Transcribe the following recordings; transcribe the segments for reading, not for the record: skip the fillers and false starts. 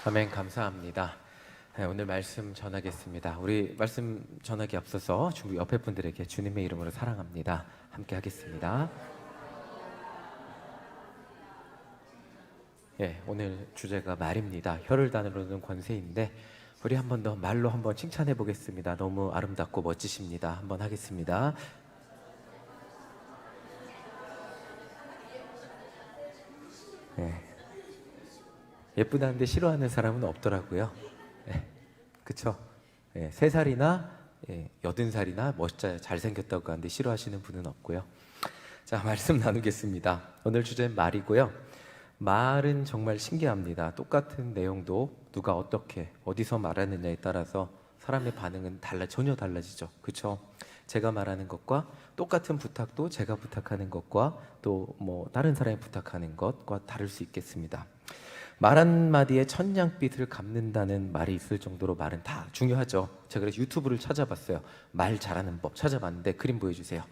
아멘. 감사합니다. 네, 오늘 말씀 전하겠습니다. 우리 말씀 전하기 앞서서 중국 옆에 분들에게 주님의 이름으로 사랑합니다. 함께 하겠습니다. 예, 오늘 주제가 말입니다. 혀를 다루는 권세인데 우리 한 번 더 말로 한번 칭찬해 보겠습니다. 너무 아름답고 멋지십니다. 한번 하겠습니다. 예, 예쁘다는데 싫어하는 사람은 없더라고요. 예, 그쵸? 예, 3살이나 80살이나 멋져 잘생겼다고 하는데 싫어하시는 분은 없고요. 자, 말씀 나누겠습니다. 오늘 주제는 말이고요. 말은 정말 신기합니다. 똑같은 내용도 누가 어떻게 어디서 말하느냐에 따라서 사람의 반응은 전혀 달라지죠. 그렇죠? 제가 말하는 것과 똑같은 부탁도 제가 부탁하는 것과 또 뭐 다른 사람이 부탁하는 것과 다를 수 있겠습니다. 말 한마디에 천냥빚을 갚는다는 말이 있을 정도로 말은 다 중요하죠. 제가 그래서 유튜브를 찾아봤어요. 말 잘하는 법 찾아봤는데 그림 보여주세요.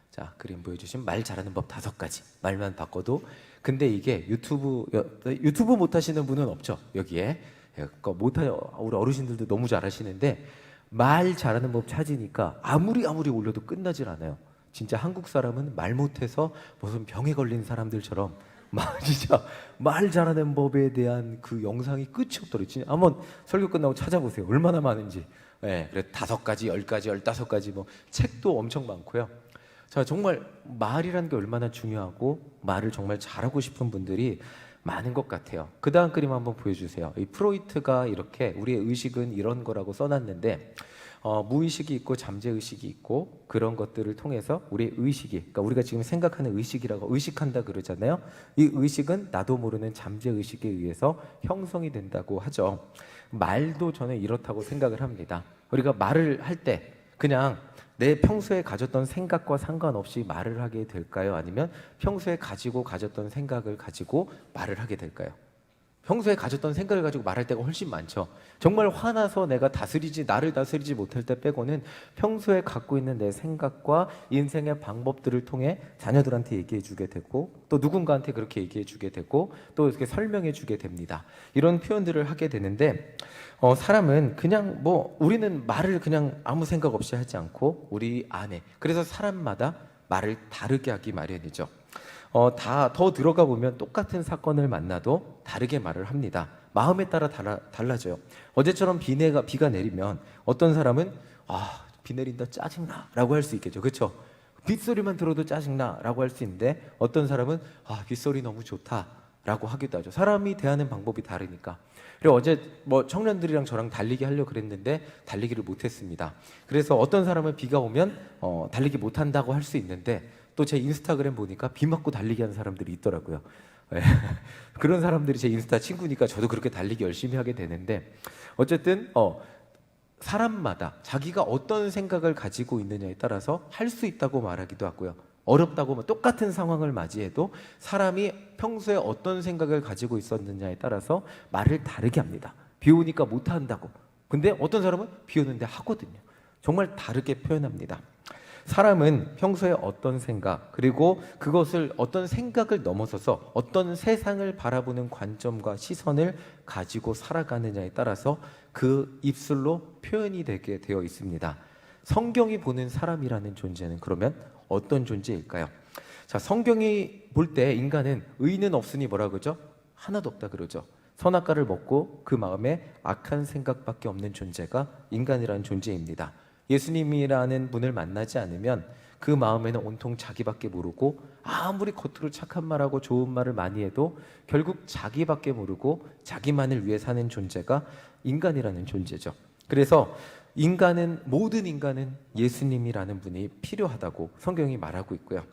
자, 그림 보여주시면 말 잘하는 법 5가지. 말만 바꿔도. 근데 이게 유튜브 못 하시는 분은 없죠, 여기에. 우리 어르신들도 너무 잘하시는데 말 잘하는 법 찾으니까 아무리 올려도 끝나질 않아요. 진짜 한국 사람은 말 못해서 무슨 병에 걸린 사람들처럼 진짜 말 잘하는 법에 대한 그 영상이 끝이 없더라고요. 진짜 한번 설교 끝나고 찾아보세요. 얼마나 많은지. 네, 그래 5가지, 10가지, 15가지 뭐 책도 엄청 많고요. 자, 정말 말이라는 게 얼마나 중요하고 말을 정말 잘하고 싶은 분들이 많은 것 같아요. 그 다음 그림 한번 보여주세요. 이 프로이트가 이렇게 우리의 의식은 이런 거라고 써놨는데 무의식이 있고 잠재의식이 있고 그런 것들을 통해서 우리의 의식이, 그러니까 우리가 지금 생각하는 의식이라고 의식한다 그러잖아요. 이 의식은 나도 모르는 잠재의식에 의해서 형성이 된다고 하죠. 말도 저는 이렇다고 생각을 합니다. 우리가 말을 할 때 그냥 내 평소에 가졌던 생각과 상관없이 말을 하게 될까요? 아니면 평소에 가졌던 생각을 가지고 말을 하게 될까요? 평소에 가졌던 생각을 가지고 말할 때가 훨씬 많죠. 정말 화나서 나를 다스리지 못할 때 빼고는 평소에 갖고 있는 내 생각과 인생의 방법들을 통해 자녀들한테 얘기해 주게 되고 또 누군가한테 그렇게 얘기해 주게 되고 또 이렇게 설명해 주게 됩니다. 이런 표현들을 하게 되는데 사람은 그냥 우리는 말을 그냥 아무 생각 없이 하지 않고 우리 안에, 그래서 사람마다 말을 다르게 하기 마련이죠. 더 들어가 보면 똑같은 사건을 만나도 다르게 말을 합니다. 마음에 따라 달라져요. 어제처럼 비가 내리면 어떤 사람은 비 내린다 짜증나 라고 할 수 있겠죠. 그렇죠? 빗소리만 들어도 짜증나 라고 할 수 있는데 어떤 사람은 빗소리 너무 좋다 라고 하기도 하죠. 사람이 대하는 방법이 다르니까. 그리고 어제 청년들이랑 저랑 달리기 하려고 그랬는데 달리기를 못했습니다. 그래서 어떤 사람은 비가 오면 달리기 못한다고 할 수 있는데 또 제 인스타그램 보니까 비 맞고 달리기 하는 사람들이 있더라고요. 그런 사람들이 제 인스타 친구니까 저도 그렇게 달리기 열심히 하게 되는데 어쨌든 사람마다 자기가 어떤 생각을 가지고 있느냐에 따라서 할 수 있다고 말하기도 하고요. 어렵다고 똑같은 상황을 맞이해도 사람이 평소에 어떤 생각을 가지고 있었느냐에 따라서 말을 다르게 합니다. 비 오니까 못한다고. 근데 어떤 사람은 비 오는데 하거든요. 정말 다르게 표현합니다. 사람은 평소에 어떤 생각, 그리고 그것을 어떤 생각을 넘어서서 어떤 세상을 바라보는 관점과 시선을 가지고 살아가느냐에 따라서 그 입술로 표현이 되게 되어 있습니다. 성경이 보는 사람이라는 존재는 그러면 어떤 존재일까요? 자, 성경이 볼 때 인간은 의는 없으니 뭐라 그러죠? 하나도 없다 그러죠. 선악과를 먹고 그 마음에 악한 생각밖에 없는 존재가 인간이라는 존재입니다. 예수님이라는 분을 만나지 않으면 그 마음에는 온통 자기밖에 모르고 아무리 겉으로 착한 말하고 좋은 말을 많이 해도 결국 자기밖에 모르고 자기만을 위해 사는 존재가 인간이라는 존재죠. 그래서 모든 인간은 예수님이라는 분이 필요하다고 성경이 말하고 있고요.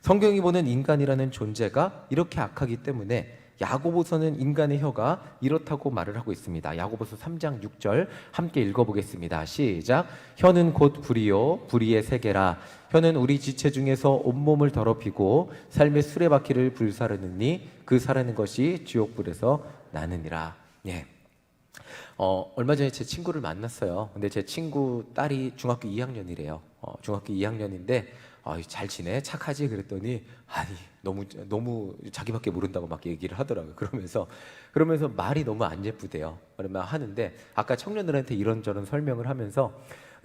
성경이 보는 인간이라는 존재가 이렇게 악하기 때문에 야고보서는 인간의 혀가 이렇다고 말을 하고 있습니다. 야고보서 3장 6절 함께 읽어보겠습니다. 시작. 혀는 곧 불이요 불의의 세계라. 혀는 우리 지체 중에서 온몸을 더럽히고 삶의 수레바퀴를 불사르느니 그 사르는 것이 지옥불에서 나느니라. 예. 얼마 전에 제 친구를 만났어요. 근데 제 친구 딸이 중학교 2학년이래요. 중학교 2학년인데 잘 지내? 착하지? 그랬더니 아니 너무 자기밖에 모른다고 막 얘기를 하더라고요. 그러면서 말이 너무 안 예쁘대요. 그러면 하는데 아까 청년들한테 이런저런 설명을 하면서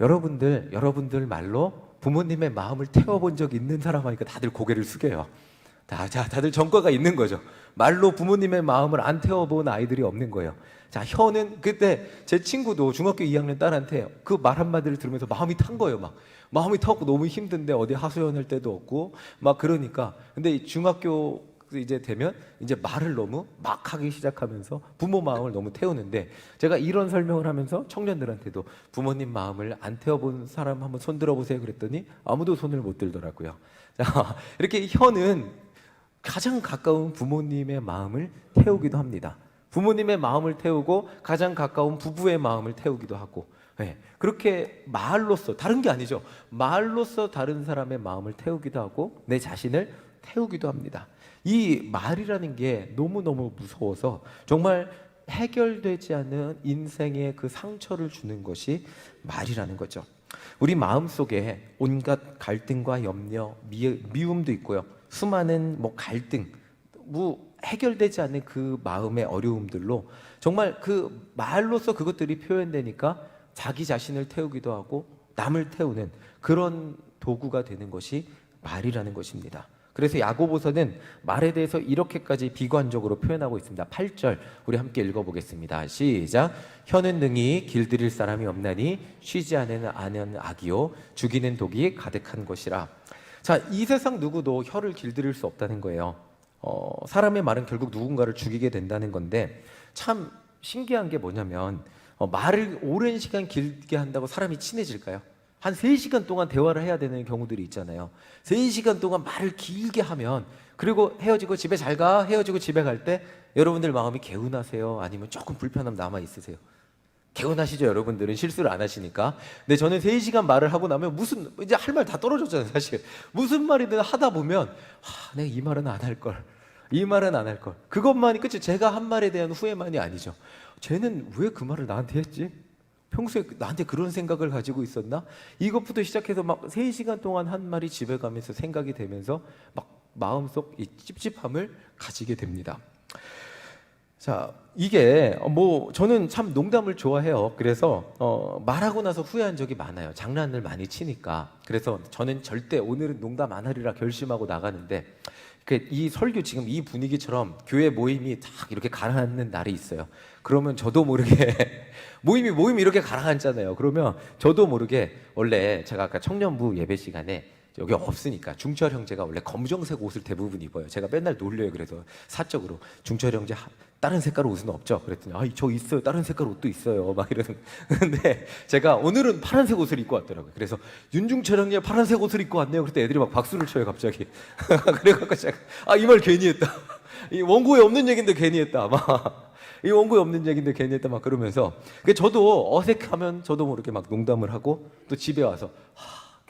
여러분들 말로 부모님의 마음을 태워본 적 있는 사람 하니까 다들 고개를 숙여요. 다들 전과가 있는 거죠. 말로 부모님의 마음을 안 태워본 아이들이 없는 거예요. 자, 혀는 그때 제 친구도 중학교 2학년 딸한테 그 말 한마디를 들으면서 마음이 탄 거예요. 막 마음이 타고 너무 힘든데 어디 하소연할 데도 없고 막 그러니까. 근데 중학교 이제 되면 이제 말을 너무 막 하기 시작하면서 부모 마음을 너무 태우는데, 제가 이런 설명을 하면서 청년들한테도 부모님 마음을 안 태워본 사람 한번 손 들어보세요 그랬더니 아무도 손을 못 들더라고요. 자, 이렇게 혀는 가장 가까운 부모님의 마음을 태우기도 합니다. 부모님의 마음을 태우고 가장 가까운 부부의 마음을 태우기도 하고, 그렇게 말로써, 다른 게 아니죠. 말로써 다른 사람의 마음을 태우기도 하고 내 자신을 태우기도 합니다. 이 말이라는 게 너무너무 무서워서 정말 해결되지 않은 인생의 그 상처를 주는 것이 말이라는 거죠. 우리 마음속에 온갖 갈등과 염려, 미움도 있고요. 수많은 갈등, 해결되지 않는 그 마음의 어려움들로 정말 그 말로써 그것들이 표현되니까 자기 자신을 태우기도 하고 남을 태우는 그런 도구가 되는 것이 말이라는 것입니다. 그래서 야고보서는 말에 대해서 이렇게까지 비관적으로 표현하고 있습니다. 8절 우리 함께 읽어보겠습니다. 시작. 혀는 능히 길들일 사람이 없나니 쉬지 않은 악이요 죽이는 독이 가득한 것이라. 자, 이 세상 누구도 혀를 길들일 수 없다는 거예요. 사람의 말은 결국 누군가를 죽이게 된다는 건데, 참 신기한 게 뭐냐면 말을 오랜 시간 길게 한다고 사람이 친해질까요? 한 3시간 동안 대화를 해야 되는 경우들이 있잖아요. 3시간 동안 말을 길게 하면, 그리고 헤어지고 집에 잘 가, 헤어지고 집에 갈 때 여러분들 마음이 개운하세요? 아니면 조금 불편함 남아 있으세요? 개운하시죠? 여러분들은 실수를 안 하시니까. 근데 저는 3시간 말을 하고 나면 이제 할 말 다 떨어졌잖아요. 사실 무슨 말이든 하다 보면 내가 이 말은 안 할 걸, 이 말은 안 할 걸, 그것만이 끝이. 제가 한 말에 대한 후회만이 아니죠. 쟤는 왜 그 말을 나한테 했지? 평소에 나한테 그런 생각을 가지고 있었나? 이것부터 시작해서 막 3시간 동안 한 말이 집에 가면서 생각이 되면서 막 마음속 이 찝찝함을 가지게 됩니다. 자, 이게 저는 참 농담을 좋아해요. 그래서 말하고 나서 후회한 적이 많아요. 장난을 많이 치니까. 그래서 저는 절대 오늘은 농담 안 하리라 결심하고 나가는데, 이 설교 지금 이 분위기처럼 교회 모임이 딱 이렇게 가라앉는 날이 있어요. 그러면 저도 모르게 모임이 이렇게 가라앉잖아요. 그러면 저도 모르게, 원래 제가 아까 청년부 예배 시간에 여기 없으니까 중철 형제가 원래 검정색 옷을 대부분 입어요. 제가 맨날 놀려요. 그래서 사적으로 중철 형제 다른 색깔 옷은 없죠? 그랬더니 저 있어요. 다른 색깔 옷도 있어요. 막 이러는. 근데 제가 오늘은 파란색 옷을 입고 왔더라고요. 그래서 윤중철 형님 파란색 옷을 입고 왔네요. 그때 애들이 막 박수를 쳐요. 갑자기. 그래갖고 제가 이 말 괜히 했다. 이 원고에 없는 얘기인데 괜히 했다. 이 원고에 없는 얘기인데 괜히 했다. 막 그러면서. 저도 어색하면 저도 모르게 막 농담을 하고, 또 집에 와서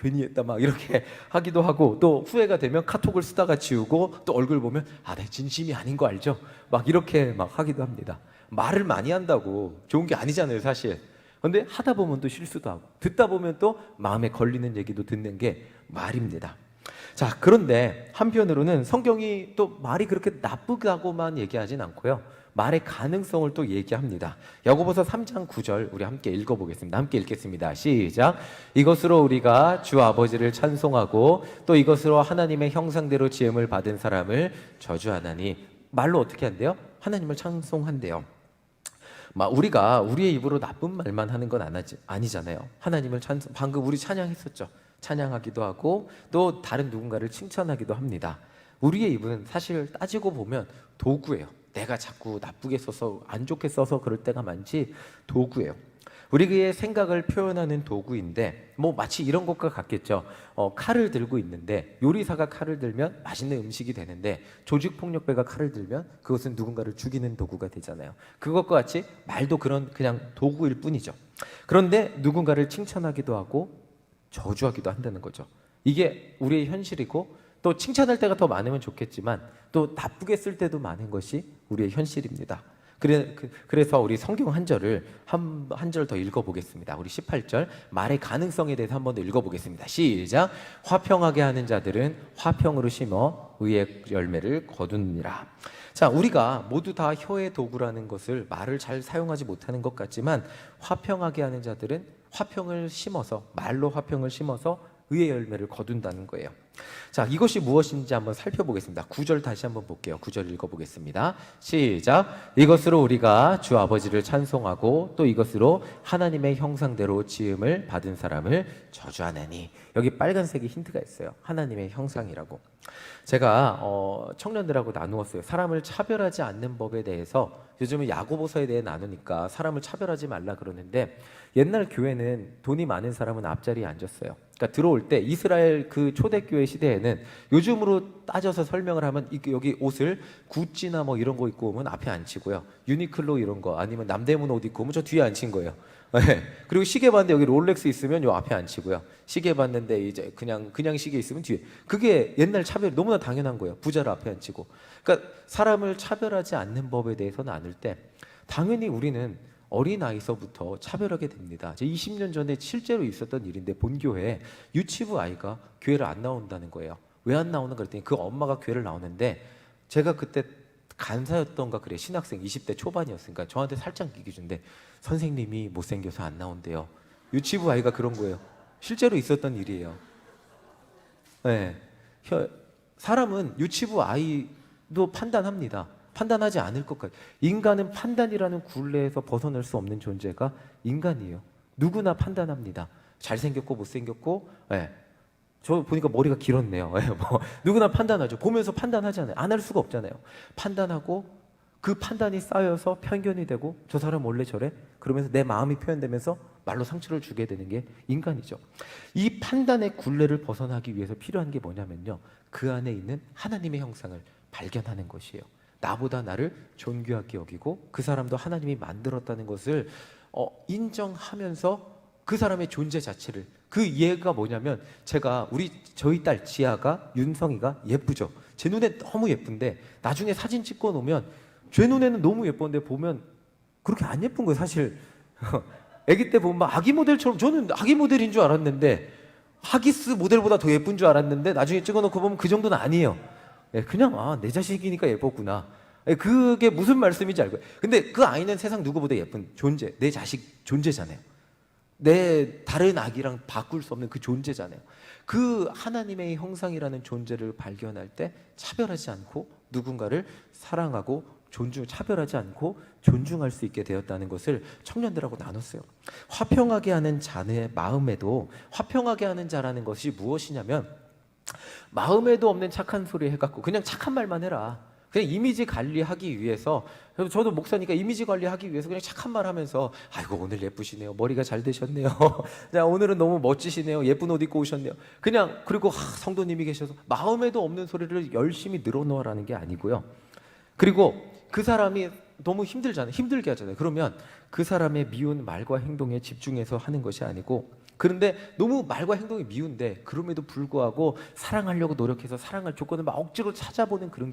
괜히 했다 막 이렇게 하기도 하고, 또 후회가 되면 카톡을 쓰다가 지우고, 또 얼굴 보면 내 진심이 아닌 거 알죠? 막 이렇게 막 하기도 합니다. 말을 많이 한다고 좋은 게 아니잖아요, 사실. 근데 하다 보면 또 실수도 하고, 듣다 보면 또 마음에 걸리는 얘기도 듣는 게 말입니다. 자, 그런데 한편으로는 성경이 또 말이 그렇게 나쁘다고만 얘기하진 않고요. 말의 가능성을 또 얘기합니다. 야고보서 3장 9절 우리 함께 읽어보겠습니다. 함께 읽겠습니다. 시작. 이것으로 우리가 주 아버지를 찬송하고 또 이것으로 하나님의 형상대로 지음을 받은 사람을 저주하나니. 말로 어떻게 한대요? 하나님을 찬송한대요. 우리가 우리의 입으로 나쁜 말만 하는 건 아니잖아요. 하나님을 방금 우리 찬양했었죠. 찬양하기도 하고 또 다른 누군가를 칭찬하기도 합니다. 우리의 입은 사실 따지고 보면 도구예요. 내가 자꾸 나쁘게 써서, 안 좋게 써서 그럴 때가 많지, 도구예요. 우리의 생각을 표현하는 도구인데, 마치 이런 것과 같겠죠. 칼을 들고 있는데, 요리사가 칼을 들면 맛있는 음식이 되는데, 조직폭력배가 칼을 들면 그것은 누군가를 죽이는 도구가 되잖아요. 그것과 같이 말도 그냥 도구일 뿐이죠. 그런데 누군가를 칭찬하기도 하고 저주하기도 한다는 거죠. 이게 우리의 현실이고, 또 칭찬할 때가 더 많으면 좋겠지만 또 나쁘게 쓸 때도 많은 것이 우리의 현실입니다. 그래서 우리 성경 한 절을 한 절 더 읽어보겠습니다. 우리 18절 말의 가능성에 대해서 한 번 더 읽어보겠습니다. 시작. 화평하게 하는 자들은 화평으로 심어 의의 열매를 거두느니라. 자, 우리가 모두 다 혀의 도구라는 것을 말을 잘 사용하지 못하는 것 같지만 화평하게 하는 자들은 화평을 심어서 말로 화평을 심어서 의의 열매를 거둔다는 거예요. 자, 이것이 무엇인지 한번 살펴보겠습니다. 9절 다시 한번 볼게요. 9절 읽어보겠습니다. 시작. 이것으로 우리가 주 아버지를 찬송하고 또 이것으로 하나님의 형상대로 지음을 받은 사람을 저주하나니. 여기 빨간색이 힌트가 있어요. 하나님의 형상이라고. 제가 청년들하고 나누었어요. 사람을 차별하지 않는 법에 대해서. 요즘은 야고보서에 대해 나누니까 사람을 차별하지 말라 그러는데, 옛날 교회는 돈이 많은 사람은 앞자리에 앉았어요. 그러니까 들어올 때 이스라엘 그 초대교회 시대에는 요즘으로 따져서 설명을 하면 여기 옷을 구찌나 뭐 이런 거 입고 오면 앞에 앉히고요. 유니클로 이런 거 아니면 남대문 옷 입고 오면 저 뒤에 앉힌 거예요. 네. 그리고 시계 봤는데 여기 롤렉스 있으면 요 앞에 앉히고요. 시계 봤는데 이제 그냥 시계 있으면 뒤에. 그게 옛날 차별 너무나 당연한 거예요. 부자를 앞에 앉히고. 그러니까 사람을 차별하지 않는 법에 대해서 나눌 때 당연히 우리는 어린아이서부터 차별하게 됩니다. 20년 전에 실제로 있었던 일인데 본교회에 유치부 아이가 교회를 안 나온다는 거예요. 왜 안 나오는 가 그랬더니 그 엄마가 교회를 나오는데, 제가 그때 간사였던가 그래, 신학생 20대 초반이었으니까 저한테 살짝 얘기 준대. 선생님이 못생겨서 안 나온대요. 유치부 아이가 그런 거예요. 실제로 있었던 일이에요. 네. 사람은 유치부 아이도 판단합니다. 판단하지 않을 것 같아요. 인간은 판단이라는 굴레에서 벗어날 수 없는 존재가 인간이에요. 누구나 판단합니다. 잘생겼고 못생겼고. 네. 저 보니까 머리가 길었네요. 네. 뭐 누구나 판단하죠. 보면서 판단하잖아요. 안 할 수가 없잖아요. 판단하고 그 판단이 쌓여서 편견이 되고, 저 사람 원래 저래? 그러면서 내 마음이 표현되면서 말로 상처를 주게 되는 게 인간이죠. 이 판단의 굴레를 벗어나기 위해서 필요한 게 뭐냐면요, 그 안에 있는 하나님의 형상을 발견하는 것이에요. 나보다 나를 존귀하게 여기고 그 사람도 하나님이 만들었다는 것을 인정하면서 그 사람의 존재 자체를, 그 이해가 뭐냐면, 저희 딸 지아가, 윤성이가 예쁘죠. 제 눈에 너무 예쁜데 나중에 사진 찍고 놓으면 제 눈에는 너무 예쁜데 보면 그렇게 안 예쁜 거예요, 사실. 아기 때 보면 막 아기 모델처럼, 저는 아기 모델인 줄 알았는데, 하기스 모델보다 더 예쁜 줄 알았는데 나중에 찍어놓고 보면 그 정도는 아니에요. 그냥 내 자식이니까 예뻤구나. 그게 무슨 말씀인지 알고요. 근데 그 아이는 세상 누구보다 예쁜 존재, 내 자식 존재잖아요. 내 다른 아기랑 바꿀 수 없는 그 존재잖아요. 그 하나님의 형상이라는 존재를 발견할 때 차별하지 않고 누군가를 사랑하고 차별하지 않고 존중할 수 있게 되었다는 것을 청년들하고 나눴어요. 화평하게 하는 자의 마음에도, 화평하게 하는 자라는 것이 무엇이냐면, 마음에도 없는 착한 소리 해갖고 그냥 착한 말만 해라. 그냥 이미지 관리하기 위해서, 저도 목사니까 이미지 관리하기 위해서 그냥 착한 말 하면서, 아이고 오늘 예쁘시네요, 머리가 잘 되셨네요, 자 오늘은 너무 멋지시네요, 예쁜 옷 입고 오셨네요, 그냥. 그리고 성도님이 계셔서, 마음에도 없는 소리를 열심히 늘어놓으라는 게 아니고요. 그리고 그 사람이 너무 힘들게 하잖아요. 그러면 그 사람의 미운 말과 행동에 집중해서 하는 것이 아니고, 그런데 너무 말과 행동이 미운데 그럼에도 불구하고 사랑하려고 노력해서 사랑할 조건을 막 억지로 찾아보는 그런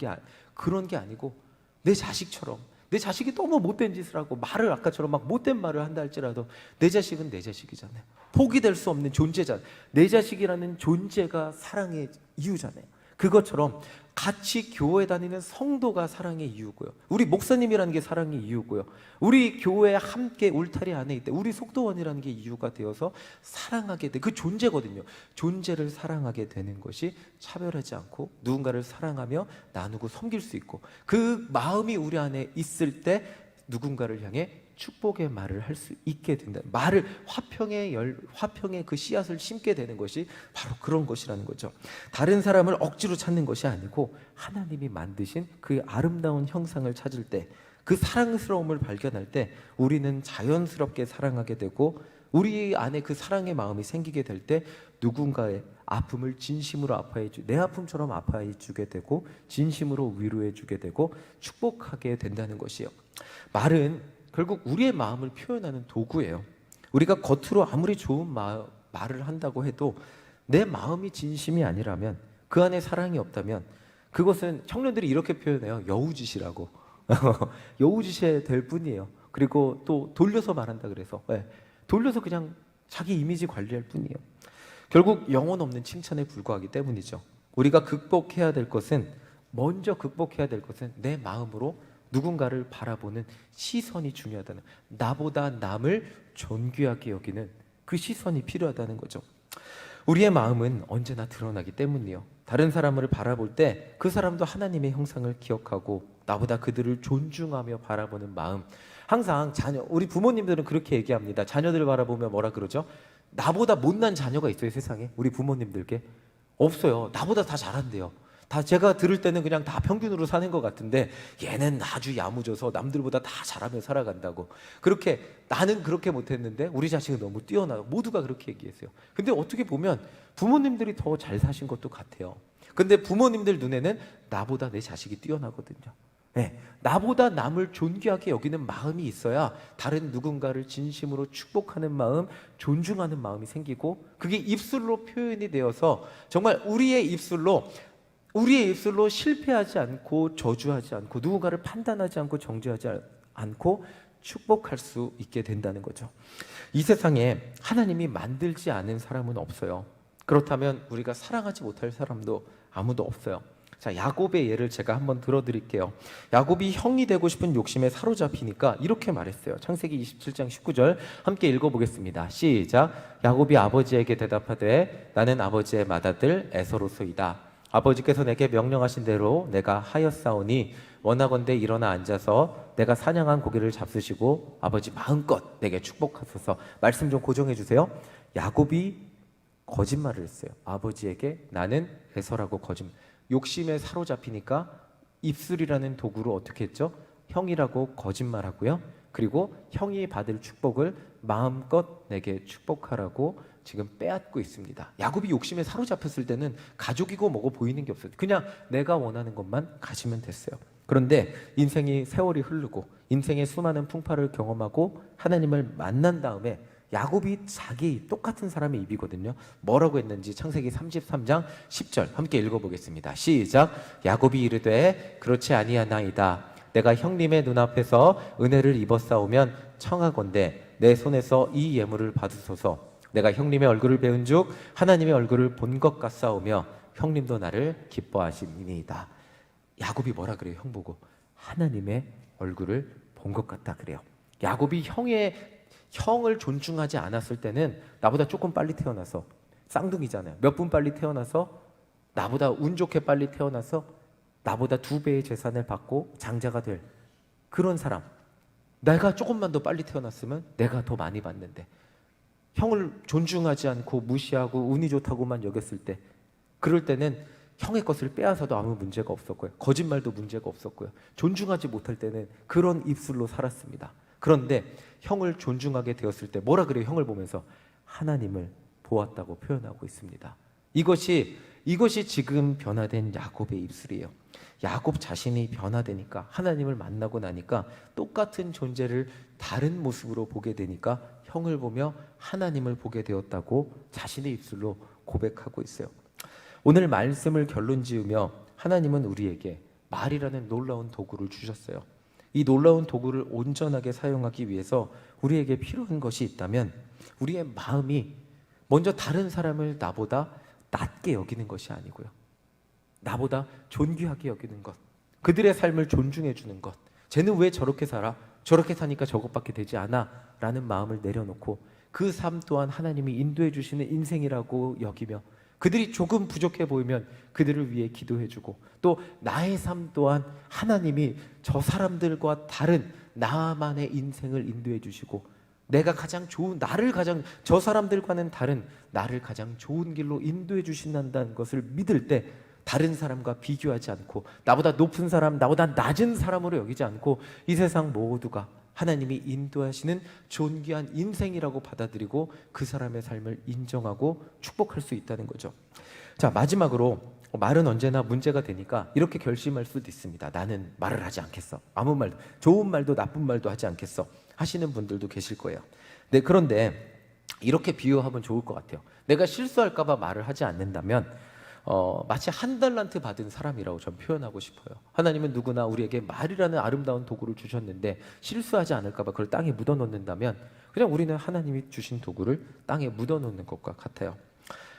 게 아니고, 내 자식처럼, 내 자식이 너무 못된 짓을 하고 말을 아까처럼 막 못된 말을 한다 할지라도 내 자식은 내 자식이잖아요. 포기될 수 없는 존재잖아요. 내 자식이라는 존재가 사랑의 이유잖아요. 그것처럼 같이 교회 다니는 성도가 사랑의 이유고요. 우리 목사님이라는 게 사랑의 이유고요. 우리 교회 함께 울타리 안에 있대, 우리 속도원이라는 게 이유가 되어서 사랑하게 돼. 그 존재거든요. 존재를 사랑하게 되는 것이 차별하지 않고 누군가를 사랑하며 나누고 섬길 수 있고, 그 마음이 우리 안에 있을 때 누군가를 향해 축복의 말을 할 수 있게 된다. 말을, 화평의 그 씨앗을 심게 되는 것이 바로 그런 것이라는 거죠. 다른 사람을 억지로 찾는 것이 아니고 하나님이 만드신 그 아름다운 형상을 찾을 때, 그 사랑스러움을 발견할 때 우리는 자연스럽게 사랑하게 되고, 우리 안에 그 사랑의 마음이 생기게 될 때 누군가의 아픔을 진심으로 내 아픔처럼 아파해 주게 되고, 진심으로 위로해 주게 되고 축복하게 된다는 것이요. 말은 결국 우리의 마음을 표현하는 도구예요. 우리가 겉으로 아무리 좋은 말을 한다고 해도 내 마음이 진심이 아니라면, 그 안에 사랑이 없다면, 그것은 청년들이 이렇게 표현해요. 여우짓이라고. 여우짓이 될 뿐이에요. 그리고 또 돌려서 말한다 그래서 돌려서 그냥 자기 이미지 관리할 뿐이에요. 결국 영혼 없는 칭찬에 불과하기 때문이죠. 우리가 먼저 극복해야 될 것은 내 마음으로 누군가를 바라보는 시선이 중요하다는, 나보다 남을 존귀하게 여기는 그 시선이 필요하다는 거죠. 우리의 마음은 언제나 드러나기 때문이에요. 다른 사람을 바라볼 때 그 사람도 하나님의 형상을 기억하고 나보다 그들을 존중하며 바라보는 마음. 항상 우리 부모님들은 그렇게 얘기합니다. 자녀들을 바라보며 뭐라 그러죠? 나보다 못난 자녀가 있어요, 세상에? 우리 부모님들께? 없어요. 나보다 다 잘한대요. 다 제가 들을 때는 그냥 다 평균으로 사는 것 같은데 얘는 아주 야무져서 남들보다 다 잘하며 살아간다고. 그렇게 나는 그렇게 못했는데 우리 자식은 너무 뛰어나요. 모두가 그렇게 얘기했어요. 근데 어떻게 보면 부모님들이 더 잘 사신 것도 같아요. 근데 부모님들 눈에는 나보다 내 자식이 뛰어나거든요. 나보다 남을 존귀하게 여기는 마음이 있어야 다른 누군가를 진심으로 축복하는 마음, 존중하는 마음이 생기고, 그게 입술로 표현이 되어서 정말 우리의 입술로 실패하지 않고 저주하지 않고 누군가를 판단하지 않고 정죄하지 않고 축복할 수 있게 된다는 거죠. 이 세상에 하나님이 만들지 않은 사람은 없어요. 그렇다면 우리가 사랑하지 못할 사람도 아무도 없어요. 자, 야곱의 예를 제가 한번 들어드릴게요. 야곱이 형이 되고 싶은 욕심에 사로잡히니까 이렇게 말했어요. 창세기 27장 19절 함께 읽어보겠습니다. 시작. 야곱이 아버지에게 대답하되 나는 아버지의 맏아들 에서로소이다. 아버지께서 내게 명령하신 대로 내가 하였사오니 원하건대 일어나 앉아서 내가 사냥한 고기를 잡수시고 아버지 마음껏 내게 축복하소서. 말씀 좀 고정해 주세요. 야곱이 거짓말을 했어요. 아버지에게 나는 에서라고 거짓말. 욕심에 사로잡히니까 입술이라는 도구로 어떻게 했죠? 형이라고 거짓말하고요. 그리고 형이 받을 축복을 마음껏 내게 축복하라고 지금 빼앗고 있습니다. 야곱이 욕심에 사로잡혔을 때는 가족이고 뭐고 보이는 게 없어요. 그냥 내가 원하는 것만 가지면 됐어요. 그런데 세월이 흐르고 인생의 수많은 풍파를 경험하고 하나님을 만난 다음에 야곱이 자기 똑같은 사람의 입이거든요. 뭐라고 했는지 창세기 33장 10절 함께 읽어보겠습니다. 시작. 야곱이 이르되 그렇지 아니하나이다. 내가 형님의 눈앞에서 은혜를 입었사오면 청하건대 내 손에서 이 예물을 받으소서. 내가 형님의 얼굴을 배운 즉 하나님의 얼굴을 본 것 같사오며 형님도 나를 기뻐하시니이다. 야곱이 뭐라 그래요? 형 보고 하나님의 얼굴을 본 것 같다 그래요. 야곱이 형을 존중하지 않았을 때는 나보다 조금 빨리 태어나서 쌍둥이잖아요. 몇 분 빨리 태어나서 나보다 운 좋게 빨리 태어나서 나보다 2배의 재산을 받고 장자가 될 그런 사람. 내가 조금만 더 빨리 태어났으면 내가 더 많이 받는데 형을 존중하지 않고 무시하고 운이 좋다고만 여겼을 때, 그럴 때는 형의 것을 빼앗아도 아무 문제가 없었고요. 거짓말도 문제가 없었고요. 존중하지 못할 때는 그런 입술로 살았습니다. 그런데 형을 존중하게 되었을 때 뭐라 그래요? 형을 보면서 하나님을 보았다고 표현하고 있습니다. 이것이 지금 변화된 야곱의 입술이에요. 야곱 자신이 변화되니까, 하나님을 만나고 나니까 똑같은 존재를 다른 모습으로 보게 되니까 형을 보며 하나님을 보게 되었다고 자신의 입술로 고백하고 있어요. 오늘 말씀을 결론 지으며 하나님은 우리에게 말이라는 놀라운 도구를 주셨어요. 이 놀라운 도구를 온전하게 사용하기 위해서 우리에게 필요한 것이 있다면 우리의 마음이 먼저 다른 사람을 나보다 낮게 여기는 것이 아니고요, 나보다 존귀하게 여기는 것, 그들의 삶을 존중해 주는 것. 쟤는 왜 저렇게 살아? 저렇게 사니까 저것밖에 되지 않아 라는 마음을 내려놓고 그 삶 또한 하나님이 인도해 주시는 인생이라고 여기며 그들이 조금 부족해 보이면 그들을 위해 기도해 주고, 또 나의 삶 또한 하나님이 저 사람들과 다른 나만의 인생을 인도해 주시고 저 사람들과는 다른 나를 가장 좋은 길로 인도해 주신다는 것을 믿을 때 다른 사람과 비교하지 않고 나보다 높은 사람, 나보다 낮은 사람으로 여기지 않고 이 세상 모두가 하나님이 인도하시는 존귀한 인생이라고 받아들이고 그 사람의 삶을 인정하고 축복할 수 있다는 거죠. 자, 마지막으로 말은 언제나 문제가 되니까 이렇게 결심할 수도 있습니다. 나는 말을 하지 않겠어. 아무 말도, 좋은 말도 나쁜 말도 하지 않겠어 하시는 분들도 계실 거예요. 네, 그런데 이렇게 비유하면 좋을 것 같아요. 내가 실수할까 봐 말을 하지 않는다면 마치 한 달란트 받은 사람이라고 전 표현하고 싶어요. 하나님은 누구나 우리에게 말이라는 아름다운 도구를 주셨는데 실수하지 않을까 봐 그걸 땅에 묻어 놓는다면 그냥 우리는 하나님이 주신 도구를 땅에 묻어 놓는 것과 같아요.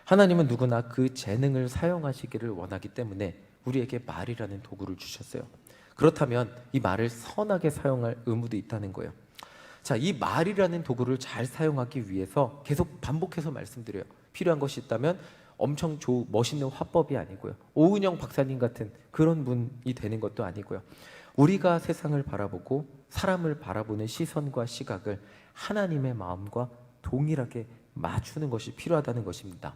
하나님은 누구나 그 재능을 사용하시기를 원하기 때문에 우리에게 말이라는 도구를 주셨어요. 그렇다면 이 말을 선하게 사용할 의무도 있다는 거예요. 자, 이 말이라는 도구를 잘 사용하기 위해서 계속 반복해서 말씀드려요. 필요한 것이 있다면 엄청 멋있는 화법이 아니고요. 오은영 박사님 같은 그런 분이 되는 것도 아니고요. 우리가 세상을 바라보고 사람을 바라보는 시선과 시각을 하나님의 마음과 동일하게 맞추는 것이 필요하다는 것입니다.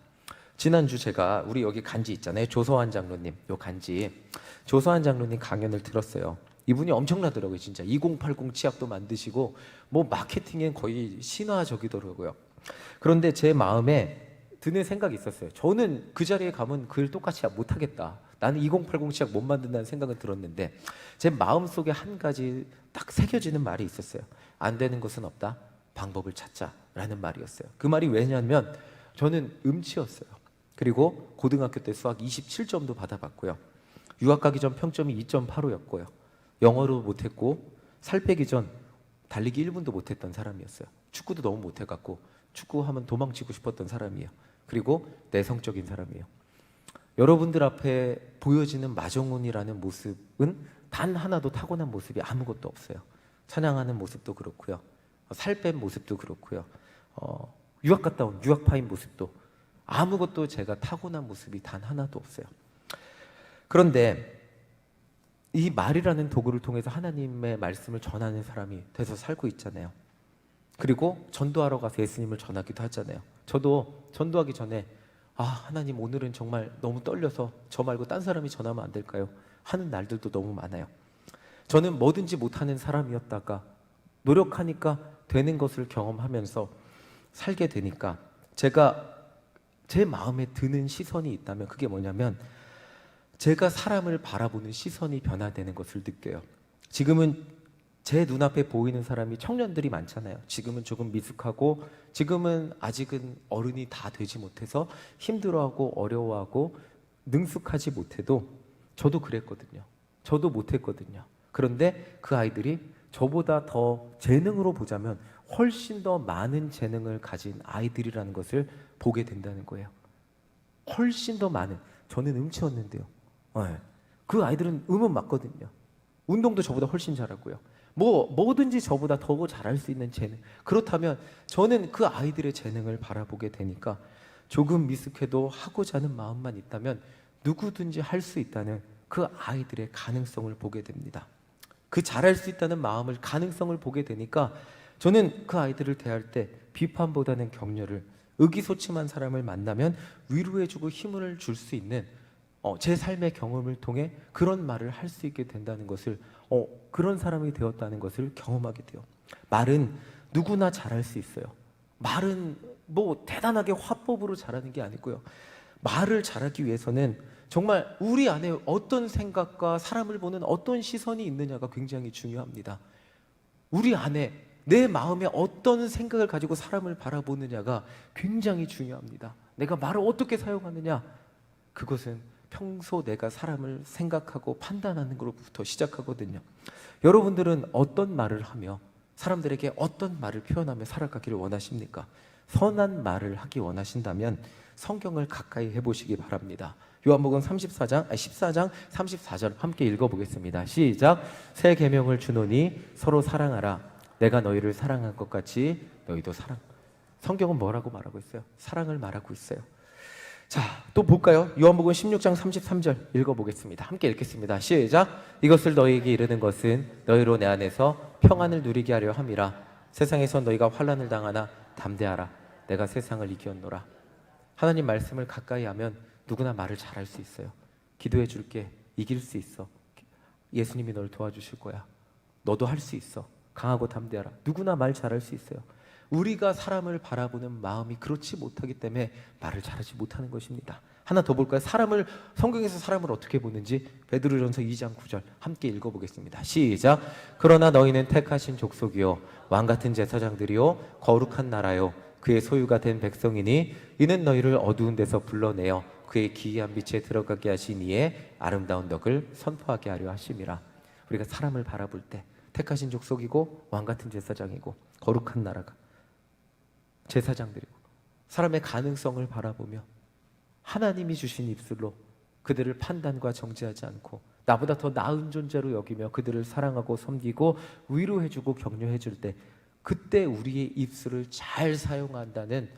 지난주 제가 우리 여기 간지 있잖아요. 조서환 장로님, 요 간지 조서환 장로님 강연을 들었어요. 이분이 엄청나더라고요. 진짜 2080 치약도 만드시고 뭐 마케팅엔 거의 신화적이더라고요. 그런데 제 마음에 드는 생각이 있었어요. 저는 그 자리에 가면 그 똑같이 못하겠다. 나는 2080 치약 못 만든다는 생각은 들었는데 제 마음속에 한 가지 딱 새겨지는 말이 있었어요. 안 되는 것은 없다. 방법을 찾자라는 말이었어요. 그 말이 왜냐면 저는 음치였어요. 그리고 고등학교 때 수학 27점도 받아봤고요. 유학 가기 전 평점이 2.85였고요. 영어로 못했고 살 빼기 전 달리기 1분도 못했던 사람이었어요. 축구도 너무 못해갖고 축구하면 도망치고 싶었던 사람이에요. 그리고 내성적인 사람이에요. 여러분들 앞에 보여지는 마정훈이라는 모습은 단 하나도 타고난 모습이 아무것도 없어요. 찬양하는 모습도 그렇고요. 살 뺀 모습도 그렇고요. 유학 갔다 온 유학파인 모습도 아무것도 제가 타고난 모습이 단 하나도 없어요. 그런데 이 말이라는 도구를 통해서 하나님의 말씀을 전하는 사람이 돼서 살고 있잖아요. 그리고 전도하러 가서 예수님을 전하기도 하잖아요. 저도 전도하기 전에 하나님 오늘은 정말 너무 떨려서 저 말고 딴 사람이 전하면 안 될까요? 하는 날들도 너무 많아요. 저는 뭐든지 못하는 사람이었다가 노력하니까 되는 것을 경험하면서 살게 되니까 제가 제 마음에 드는 시선이 있다면 그게 뭐냐면 제가 사람을 바라보는 시선이 변화되는 것을 느껴요. 지금은 제 눈앞에 보이는 사람이 청년들이 많잖아요. 지금은 조금 미숙하고 지금은 아직은 어른이 다 되지 못해서 힘들어하고 어려워하고 능숙하지 못해도 저도 그랬거든요. 저도 못했거든요. 그런데 그 아이들이 저보다 더 재능으로 보자면 훨씬 더 많은 재능을 가진 아이들이라는 것을 보게 된다는 거예요. 훨씬 더 많은. 저는 음치였는데요. 그 아이들은 음은 맞거든요. 운동도 저보다 훨씬 잘하고요. 뭐든지 저보다 더 잘할 수 있는 재능. 그렇다면 저는 그 아이들의 재능을 바라보게 되니까 조금 미숙해도 하고자 하는 마음만 있다면 누구든지 할 수 있다는 그 아이들의 가능성을 보게 됩니다. 그 잘할 수 있다는 마음을, 가능성을 보게 되니까 저는 그 아이들을 대할 때 비판보다는 격려를, 의기소침한 사람을 만나면 위로해주고 힘을 줄 수 있는 제 삶의 경험을 통해 그런 말을 할 수 있게 된다는 것을, 그런 사람이 되었다는 것을 경험하게 돼요. 말은 누구나 잘할 수 있어요. 말은 뭐 대단하게 화법으로 잘하는 게 아니고요. 말을 잘하기 위해서는 정말 우리 안에 어떤 생각과 사람을 보는 어떤 시선이 있느냐가 굉장히 중요합니다. 우리 안에 내 마음에 어떤 생각을 가지고 사람을 바라보느냐가 굉장히 중요합니다. 내가 말을 어떻게 사용하느냐, 그것은 평소 내가 사람을 생각하고 판단하는 것부터 시작하거든요. 여러분들은 어떤 말을 하며 사람들에게 어떤 말을 표현하며 살아가기를 원하십니까? 선한 말을 하기 원하신다면 성경을 가까이 해보시기 바랍니다. 요한복음 14장 34절 함께 읽어보겠습니다. 시작. 새 계명을 주노니 서로 사랑하라. 내가 너희를 사랑한 것 같이 너희도 사랑. 성경은 뭐라고 말하고 있어요? 사랑을 말하고 있어요. 자, 또 볼까요? 요한복음 16장 33절 읽어보겠습니다. 함께 읽겠습니다. 시작. 이것을 너희에게 이르는 것은 너희로 내 안에서 평안을 누리게 하려 함이라. 세상에서 너희가 환난을 당하나 담대하라. 내가 세상을 이겼노라. 하나님 말씀을 가까이 하면 누구나 말을 잘할 수 있어요. 기도해 줄게. 이길 수 있어. 예수님이 널 도와주실 거야. 너도 할 수 있어. 강하고 담대하라. 누구나 말 잘할 수 있어요. 우리가 사람을 바라보는 마음이 그렇지 못하기 때문에 말을 잘하지 못하는 것입니다. 하나 더 볼까요? 성경에서 사람을 어떻게 보는지 베드로전서 2장 9절 함께 읽어보겠습니다. 시작. 그러나 너희는 택하신 족속이요 왕같은 제사장들이요 거룩한 나라요 그의 소유가 된 백성이니 이는 너희를 어두운 데서 불러내어 그의 기이한 빛에 들어가게 하신 이에 아름다운 덕을 선포하게 하려 하심이라. 우리가 사람을 바라볼 때 택하신 족속이고 왕같은 제사장이고 거룩한 나라가 제사장들이고 사람의 가능성을 바라보며 하나님이 주신 입술로 그들을 판단과 정죄하지 않고 나보다 더 나은 존재로 여기며 그들을 사랑하고 섬기고 위로해주고 격려해줄 때, 그때 우리의 입술을 잘 사용한다는,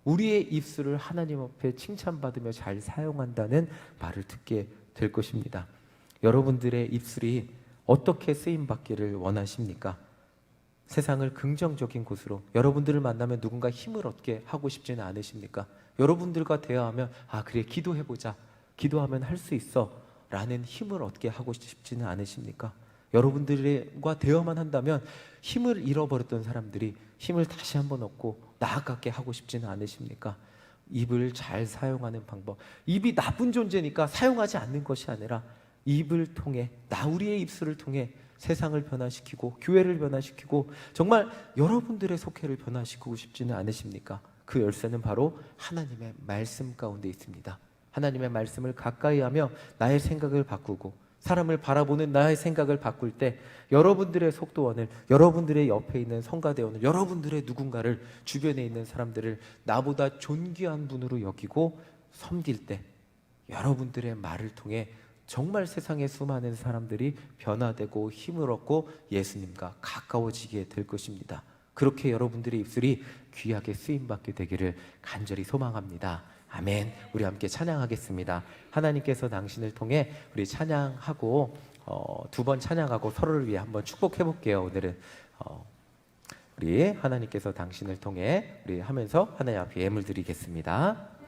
우리의 입술을 하나님 앞에 칭찬받으며 잘 사용한다는 말을 듣게 될 것입니다. 여러분들의 입술이 어떻게 쓰임받기를 원하십니까? 세상을 긍정적인 곳으로, 여러분들을 만나면 누군가 힘을 얻게 하고 싶지는 않으십니까? 여러분들과 대화하면 그래, 기도해보자, 기도하면 할 수 있어 라는 힘을 얻게 하고 싶지는 않으십니까? 여러분들과 대화만 한다면 힘을 잃어버렸던 사람들이 힘을 다시 한번 얻고 나아가게 하고 싶지는 않으십니까? 입을 잘 사용하는 방법, 입이 나쁜 존재니까 사용하지 않는 것이 아니라 입을 통해, 우리의 입술을 통해 세상을 변화시키고 교회를 변화시키고 정말 여러분들의 속회를 변화시키고 싶지는 않으십니까? 그 열쇠는 바로 하나님의 말씀 가운데 있습니다. 하나님의 말씀을 가까이 하며 나의 생각을 바꾸고 사람을 바라보는 나의 생각을 바꿀 때 여러분들의 속도원을, 여러분들의 옆에 있는 성가대원을, 여러분들의 누군가를, 주변에 있는 사람들을 나보다 존귀한 분으로 여기고 섬길 때 여러분들의 말을 통해 정말 세상의 수많은 사람들이 변화되고 힘을 얻고 예수님과 가까워지게 될 것입니다. 그렇게 여러분들의 입술이 귀하게 쓰임받게 되기를 간절히 소망합니다. 아멘. 우리 함께 찬양하겠습니다. 하나님께서 당신을 통해 우리 찬양하고 두 번 찬양하고 서로를 위해 한번 축복해 볼게요. 오늘은 우리 하나님께서 당신을 통해 우리 하면서 하나님 앞에 예물 드리겠습니다.